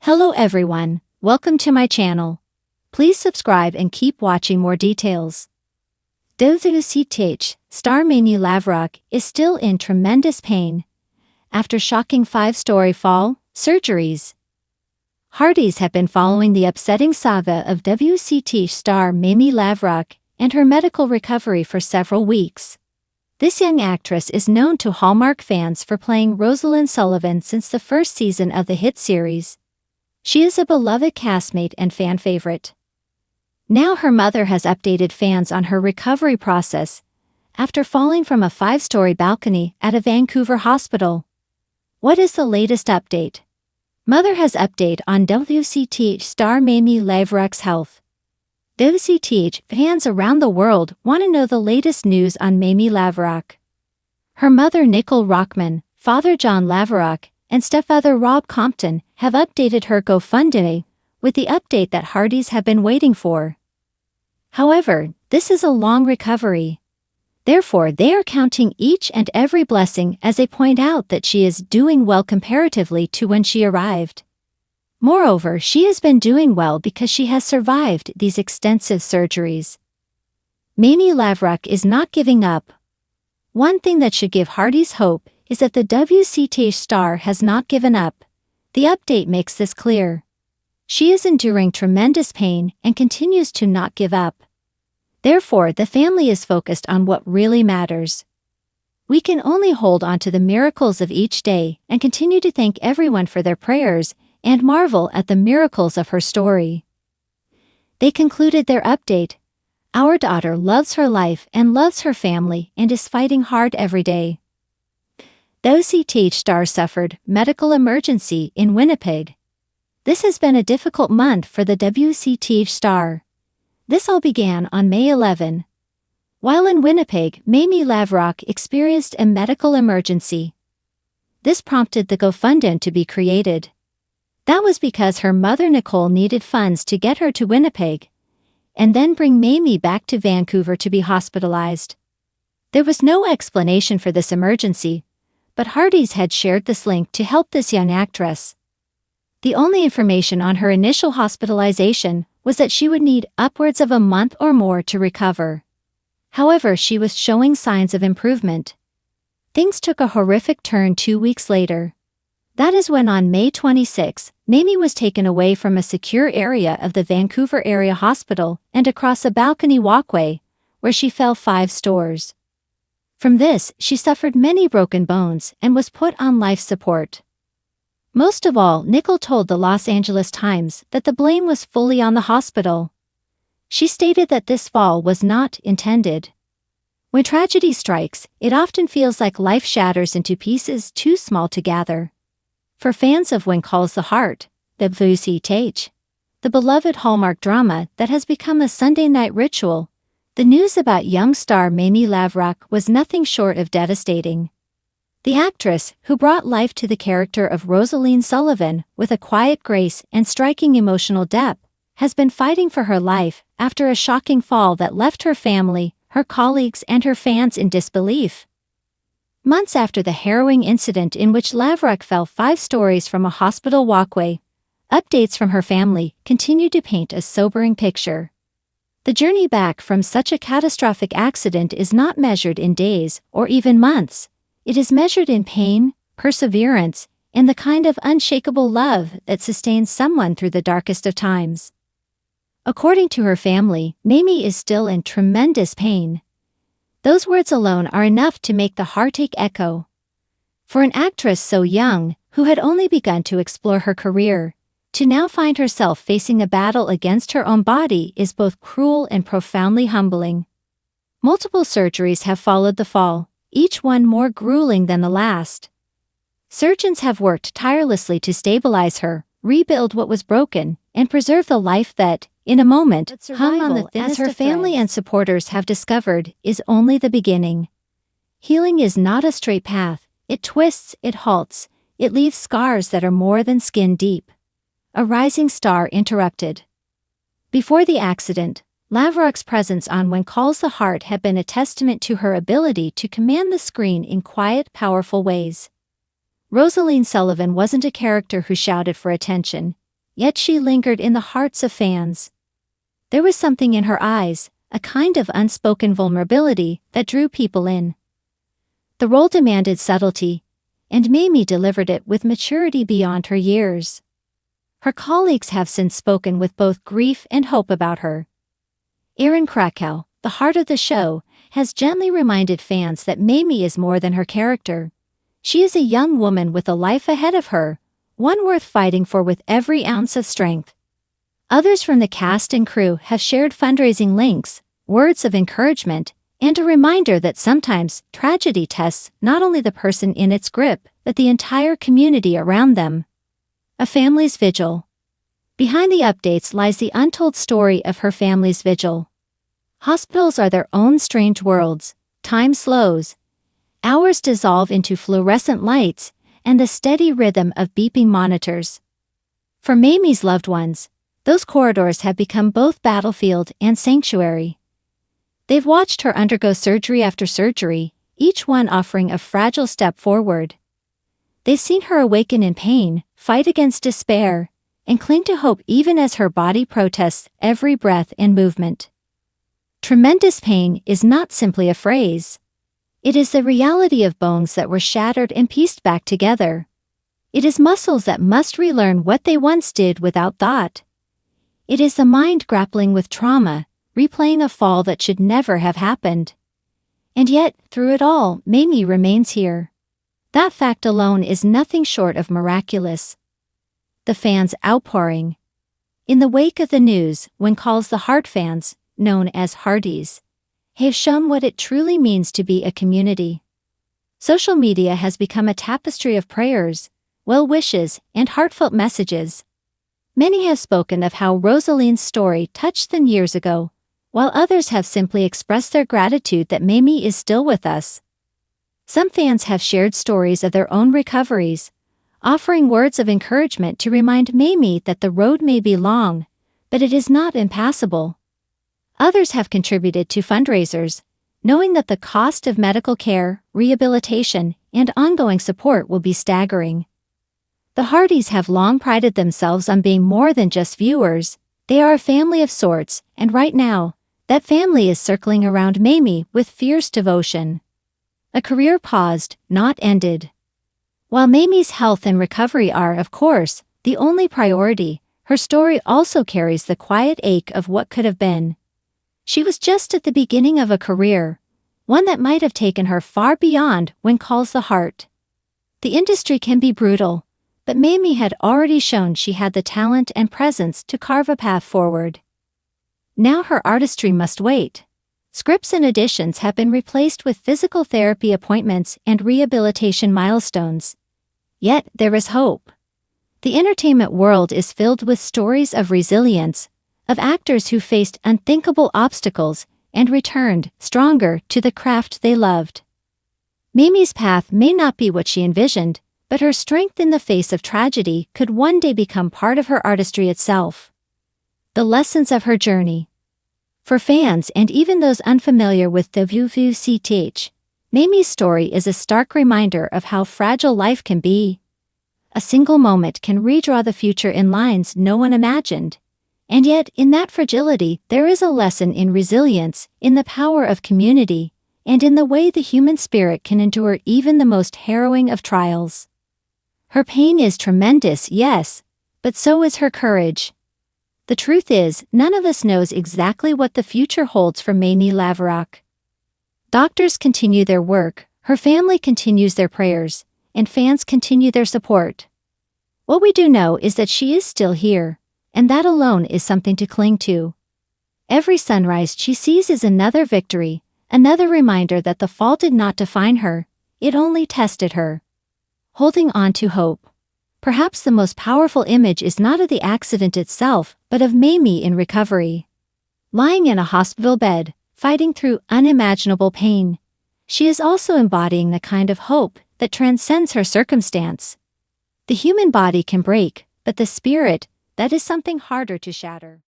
Hello everyone, welcome to my channel. Please subscribe and keep watching more details. WCTH star Mamie Laverock is still in tremendous pain after shocking 5-story fall surgeries. Hardys have been following the upsetting saga of WCTH star Mamie Laverock and her medical recovery for several weeks. This young actress is known to Hallmark fans for playing Rosalind Sullivan since the first season of the hit series. She is a beloved castmate and fan favorite. Now her mother has updated fans on her recovery process after falling from a 5-story balcony at a Vancouver hospital. What is the latest update? Mother has update on WCTH star Mamie Laverock's health. WCTH fans around the world want to know the latest news on Mamie Laverock. Her mother Nicole Rockman, father John Laverock, and stepfather Rob Compton have updated her GoFundMe with the update that Hardys have been waiting for. However, this is a long recovery. Therefore, they are counting each and every blessing as they point out that she is doing well comparatively to when she arrived. Moreover, she has been doing well because she has survived these extensive surgeries. Mamie Laverock is not giving up. One thing that should give Hardys hope is that the WCTH star has not given up. The update makes this clear. She is enduring tremendous pain and continues to not give up. Therefore, the family is focused on what really matters. We can only hold on to the miracles of each day and continue to thank everyone for their prayers and marvel at the miracles of her story. They concluded their update. Our daughter loves her life and loves her family and is fighting hard every day. WCTH star suffered medical emergency in Winnipeg. This has been a difficult month for the WCTH star. This all began on May 11. While in Winnipeg, Mamie Laverock experienced a medical emergency. This prompted the GoFundMe to be created. That was because her mother Nicole needed funds to get her to Winnipeg and then bring Mamie back to Vancouver to be hospitalized. There was no explanation for this emergency, but Hardys had shared this link to help this young actress. The only information on her initial hospitalization was that she would need upwards of a month or more to recover. However, she was showing signs of improvement. Things took a horrific turn 2 weeks later. That is when on May 26, Mamie was taken away from a secure area of the Vancouver area hospital and across a balcony walkway, where she fell 5 stories. From this, she suffered many broken bones and was put on life support. Most of all, Nicole told the Los Angeles Times that the blame was fully on the hospital. She stated that this fall was not intended. When tragedy strikes, it often feels like life shatters into pieces too small to gather. For fans of When Calls the Heart, WCTH, the beloved Hallmark drama that has become a Sunday night ritual, the news about young star Mamie Laverock was nothing short of devastating. The actress, who brought life to the character of Rosalind Sullivan with a quiet grace and striking emotional depth, has been fighting for her life after a shocking fall that left her family, her colleagues, and her fans in disbelief. Months after the harrowing incident in which Laverock fell 5 stories from a hospital walkway, updates from her family continue to paint a sobering picture. The journey back from such a catastrophic accident is not measured in days or even months. It is measured in pain, perseverance, and the kind of unshakable love that sustains someone through the darkest of times. According to her family, Mamie is still in tremendous pain. Those words alone are enough to make the heartache echo. For an actress so young, who had only begun to explore her career, to now find herself facing a battle against her own body is both cruel and profoundly humbling. Multiple surgeries have followed the fall, each one more grueling than the last. Surgeons have worked tirelessly to stabilize her, rebuild what was broken, and preserve the life that, in a moment, hung on the thinnest of threads. As her family and supporters have discovered, is only the beginning. Healing is not a straight path. It twists, it halts, it leaves scars that are more than skin deep. A rising star interrupted. Before the accident, Laverock's presence on When Calls the Heart had been a testament to her ability to command the screen in quiet, powerful ways. Rosalind Sullivan wasn't a character who shouted for attention. yet she lingered in the hearts of fans. There was something in her eyes, a kind of unspoken vulnerability that drew people in. The role demanded subtlety, and Mamie delivered it with maturity beyond her years. Her colleagues have since spoken with both grief and hope about her. Aaron Krakow, the heart of the show, has gently reminded fans that Mamie is more than her character. She is a young woman with a life ahead of her, one worth fighting for with every ounce of strength. Others from the cast and crew have shared fundraising links, words of encouragement, and a reminder that sometimes tragedy tests not only the person in its grip, but the entire community around them. A family's vigil. Behind the updates lies the untold story of her family's vigil. Hospitals are their own strange worlds. Time slows. Hours dissolve into fluorescent lights and the steady rhythm of beeping monitors. For Mamie's loved ones, those corridors have become both battlefield and sanctuary. They've watched her undergo surgery after surgery, each one offering a fragile step forward. They've seen her awaken in pain, fight against despair, and cling to hope even as her body protests every breath and movement. Tremendous pain is not simply a phrase. It is the reality of bones that were shattered and pieced back together. It is muscles that must relearn what they once did without thought. It is the mind grappling with trauma, replaying a fall that should never have happened. And yet, through it all, Mamie remains here. That fact alone is nothing short of miraculous. The fans' outpouring. In the wake of the news, when calls the Heart fans, known as Hardies, have shown what it truly means to be a community. Social media has become a tapestry of prayers, well wishes, and heartfelt messages. Many have spoken of how Rosaline's story touched them years ago, while others have simply expressed their gratitude that Mamie is still with us. Some fans have shared stories of their own recoveries, offering words of encouragement to remind Mamie that the road may be long, but it is not impassable. Others have contributed to fundraisers, knowing that the cost of medical care, rehabilitation, and ongoing support will be staggering. The Hardys have long prided themselves on being more than just viewers. They are a family of sorts, and right now, that family is circling around Mamie with fierce devotion. A career paused, not ended. While Mamie's health and recovery are, of course, the only priority, her story also carries the quiet ache of what could have been. She was just at the beginning of a career, one that might have taken her far beyond when calls the heart. The industry can be brutal, but Mamie had already shown she had the talent and presence to carve a path forward. Now her artistry must wait. Scripts and auditions have been replaced with physical therapy appointments and rehabilitation milestones. Yet there is hope. The entertainment world is filled with stories of resilience, of actors who faced unthinkable obstacles and returned, stronger, to the craft they loved. Mamie's path may not be what she envisioned, but her strength in the face of tragedy could one day become part of her artistry itself. The lessons of her journey. For fans and even those unfamiliar with the WCTH, Mamie's story is a stark reminder of how fragile life can be. A single moment can redraw the future in lines no one imagined. And yet, in that fragility, there is a lesson in resilience, in the power of community, and in the way the human spirit can endure even the most harrowing of trials. Her pain is tremendous, yes, but so is her courage. The truth is, none of us knows exactly what the future holds for Mamie Laverock. Doctors continue their work, her family continues their prayers, and fans continue their support. What we do know is that she is still here, and that alone is something to cling to. Every sunrise she sees is another victory, another reminder that the fall did not define her, it only tested her. Holding on to hope. Perhaps the most powerful image is not of the accident itself, but of Mamie in recovery. Lying in a hospital bed, fighting through unimaginable pain, she is also embodying the kind of hope that transcends her circumstance. The human body can break, but the spirit, that is something harder to shatter.